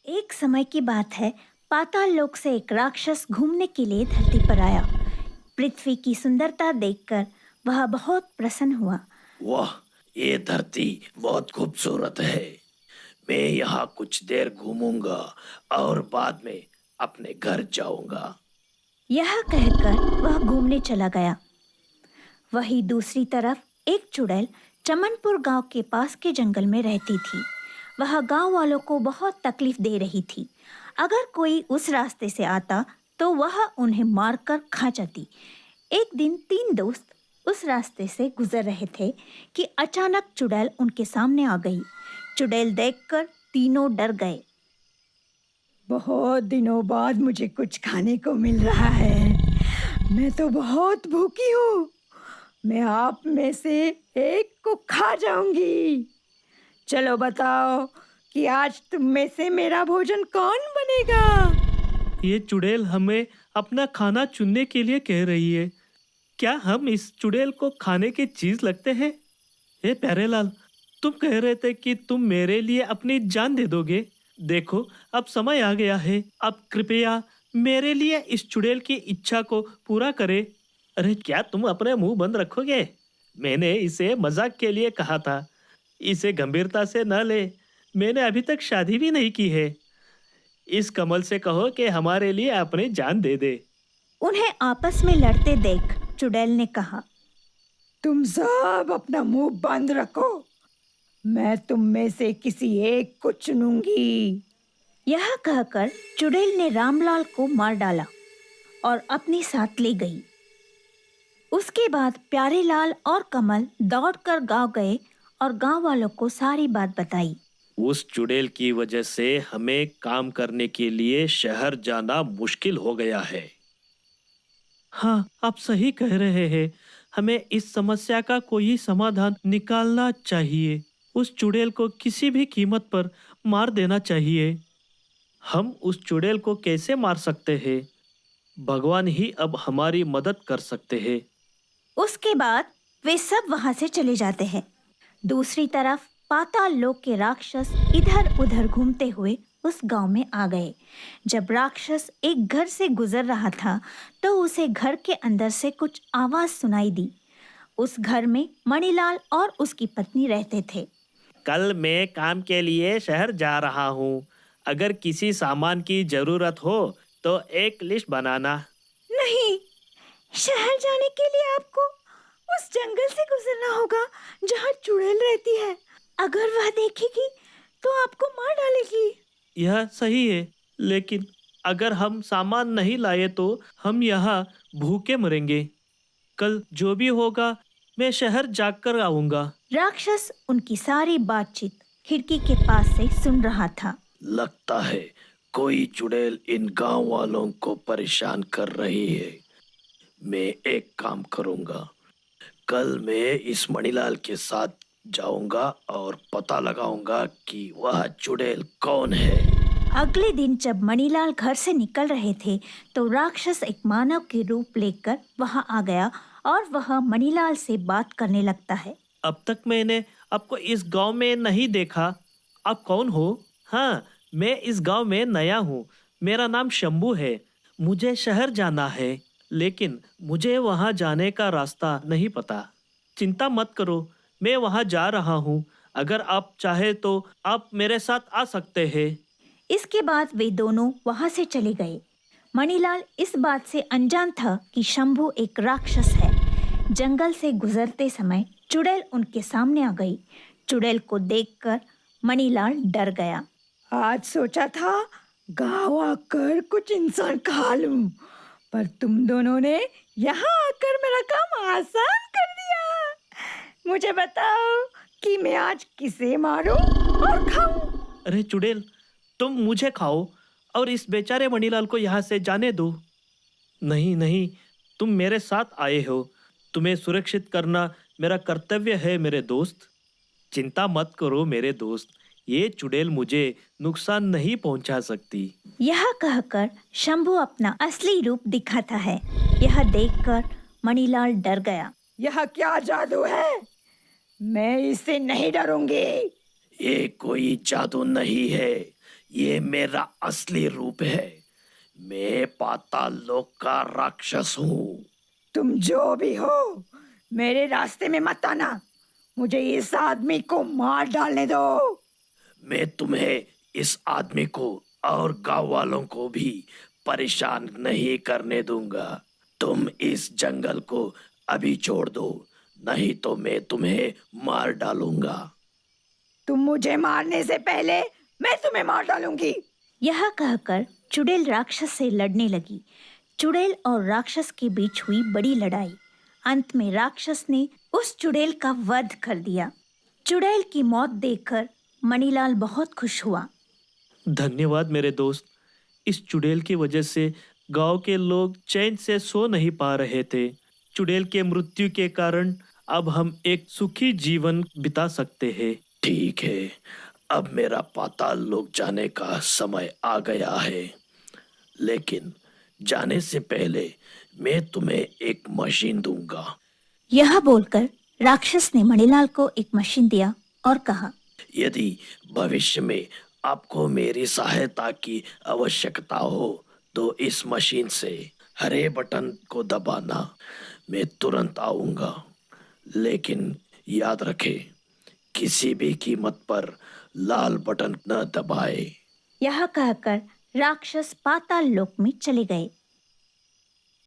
एक समय की बात है। पाताल लोक से एक राक्षस घूमने के लिए धरती पर आया। पृथ्वी की सुंदरता देखकर वह बहुत प्रसन्न हुआ। वाह, ये धरती बहुत खूबसूरत है। मैं यहाँ कुछ देर घूमूंगा और बाद में अपने घर जाऊंगा। यह कहकर वह घूमने चला गया। वहीं दूसरी तरफ एक चुड़ैल चमनपुर गांव के पास के जंगल में रहती थी। वह गांव वालों को बहुत तकलीफ दे रही थी। अगर कोई उस रास्ते से आता तो वह उन्हें मारकर खा जाती। एक दिन तीन दोस्त उस रास्ते से गुजर रहे थे कि अचानक चुड़ैल उनके सामने आ गई। चुड़ैल देखकर तीनों डर गए। बहुत दिनों बाद मुझे कुछ खाने को मिल रहा है। मैं तो बहुत भूखी हूँ। मैं आप में से एक को खा जाऊंगी। चलो बताओ कि आज तुम में से मेरा भोजन कौन बनेगा। ये चुड़ैल हमें अपना खाना चुनने के लिए कह रही है। क्या हम इस चुड़ैल को खाने की चीज लगते हैं? हे प्यारेलाल, तुम कह रहे थे कि तुम मेरे लिए अपनी जान दे दोगे। देखो, अब समय आ गया है। अब कृपया मेरे लिए इस चुड़ैल की इच्छा को पूरा करे। अरे, क्या तुम अपने मुंह बंद रखोगे? मैंने इसे मजाक के लिए कहा था। इसे गंभीरता से न ले। मैंने अभी तक शादी भी नहीं की है। इस कमल से कहो कि हमारे लिए अपनी जान दे दे। उन्हें आपस में लड़ते देख चुड़ैल ने कहा, तुम सब अपना मुंह बंद रखो। मैं तुम में से किसी एक को चुनूंगी। यह कहकर चुड़ैल ने रामलाल को मार डाला और अपने साथ ले गई। उसके बाद प्यारेलाल और कमल दौड़कर गांव गए और गांव वालों को सारी बात बताई। उस चुड़ैल की वजह से हमें काम करने के लिए शहर जाना मुश्किल हो गया है। हाँ, आप सही कह रहे हैं। हमें इस समस्या का कोई समाधान निकालना चाहिए। उस चुड़ैल को किसी भी कीमत पर मार देना चाहिए। हम उस चुड़ैल को कैसे मार सकते हैं? भगवान ही अब हमारी मदद कर सकते हैं। उसके बाद वे सब वहां से चले जाते हैं। दूसरी तरफ पाताल लोक के राक्षस इधर उधर घूमते हुए उस गांव में आ गए। जब राक्षस एक घर से गुजर रहा था तो उसे घर के अंदर से कुछ आवाज सुनाई दी। उस घर में मणिलाल और उसकी पत्नी रहते थे। कल मैं काम के लिए शहर जा रहा हूँ। अगर किसी सामान की जरूरत हो तो एक लिस्ट बनाना। नहीं, शहर जाने के लिए आपको उस जंगल से गुजरना होगा जहाँ चुड़ैल रहती है। अगर वह देखेगी तो आपको मार डालेगी। यह सही है, लेकिन अगर हम सामान नहीं लाए तो हम यहाँ भूखे मरेंगे। कल जो भी होगा मैं शहर जाकर आऊंगा। राक्षस उनकी सारी बातचीत खिड़की के पास से सुन रहा था। लगता है कोई चुड़ैल इन गांव वालों को परेशान कर रही है। मैं एक काम करूंगा। कल मैं इस मणिलाल के साथ जाऊंगा और पता लगाऊंगा कि वह चुड़ैल कौन है। अगले दिन जब मणिलाल घर से निकल रहे थे तो राक्षस एक मानव के रूप लेकर वहां आ गया और वह मणिलाल से बात करने लगता है। अब तक मैंने आपको इस गांव में नहीं देखा। आप कौन हो? हाँ, मैं इस गांव में नया हूँ। मेरा नाम शंभू है। मुझे शहर जाना है, लेकिन मुझे वहाँ जाने का रास्ता नहीं पता। चिंता मत करो, मैं वहाँ जा रहा हूँ। अगर आप चाहे तो आप मेरे साथ आ सकते हैं। इसके बाद वे दोनों वहां से चले गए। मणिलाल इस बात से अनजान था कि शंभू एक राक्षस है। जंगल से गुजरते समय चुड़ैल उनके सामने आ गई। चुड़ैल को देखकर मणिलाल डर गया। आज सोचा था गांव आकर कुछ इंसान खा लूं, पर तुम दोनों ने यहाँ आकर मेरा काम आसान कर दिया। मुझे बताओ कि मैं आज किसे मारूं और खाऊं। अरे चुड़ैल, तुम मुझे खाओ और इस बेचारे मणिलाल को यहाँ से जाने दो। नहीं नहीं, तुम मेरे साथ आए हो। तुम्हें सुरक्षित करना मेरा कर्तव्य है मेरे दोस्त। चिंता मत करो मेरे दोस्त, ये चुड़ैल मुझे नुकसान नहीं पहुंचा सकती। यह कहकर शंभू अपना असली रूप दिखाता है। यह देखकर मणिलाल डर गया। यह क्या जादू है? मैं इससे नहीं डरूंगी। ये कोई जादू नहीं है, ये मेरा असली रूप है। मैं पाताल लोक का राक्षस हूँ। तुम जो भी हो, मेरे रास्ते में मत आना। मुझे इस आदमी को मार डालने दो। मैं तुम्हें, इस आदमी को और गांव वालों को भी परेशान नहीं करने दूंगा। तुम इस जंगल को अभी छोड़ दो, नहीं तो मैं तुम्हें मार डालूंगा। तुम मुझे मारने से पहले मैं तुम्हें मार डालूंगी। यह कहकर चुड़ैल राक्षस से लड़ने लगी। चुड़ैल और राक्षस के बीच हुई बड़ी लड़ाई। अंत में राक्षस ने उस चुड़ैल का वध कर दिया। चुड़ैल की मौत देखकर मणिलाल बहुत खुश हुआ। धन्यवाद मेरे दोस्त। इस चुड़ैल की वजह से गांव के लोग चैन से सो नहीं पा रहे थे। चुड़ैल के मृत्यु के कारण अब हम एक सुखी जीवन बिता सकते हैं। ठीक है, अब मेरा पाताल लोक जाने का समय आ गया है, लेकिन जाने से पहले मैं तुम्हें एक मशीन दूंगा। यह बोलकर राक्षस ने मणिलाल को एक मशीन दिया और कहा, यदि भविष्य में आपको मेरी सहायता की आवश्यकता हो तो इस मशीन से हरे बटन को दबाना। मैं तुरंत आऊंगा, लेकिन याद रखें, किसी भी कीमत पर लाल बटन न दबाए। यह कहकर राक्षस पाताल लोक में चले गए।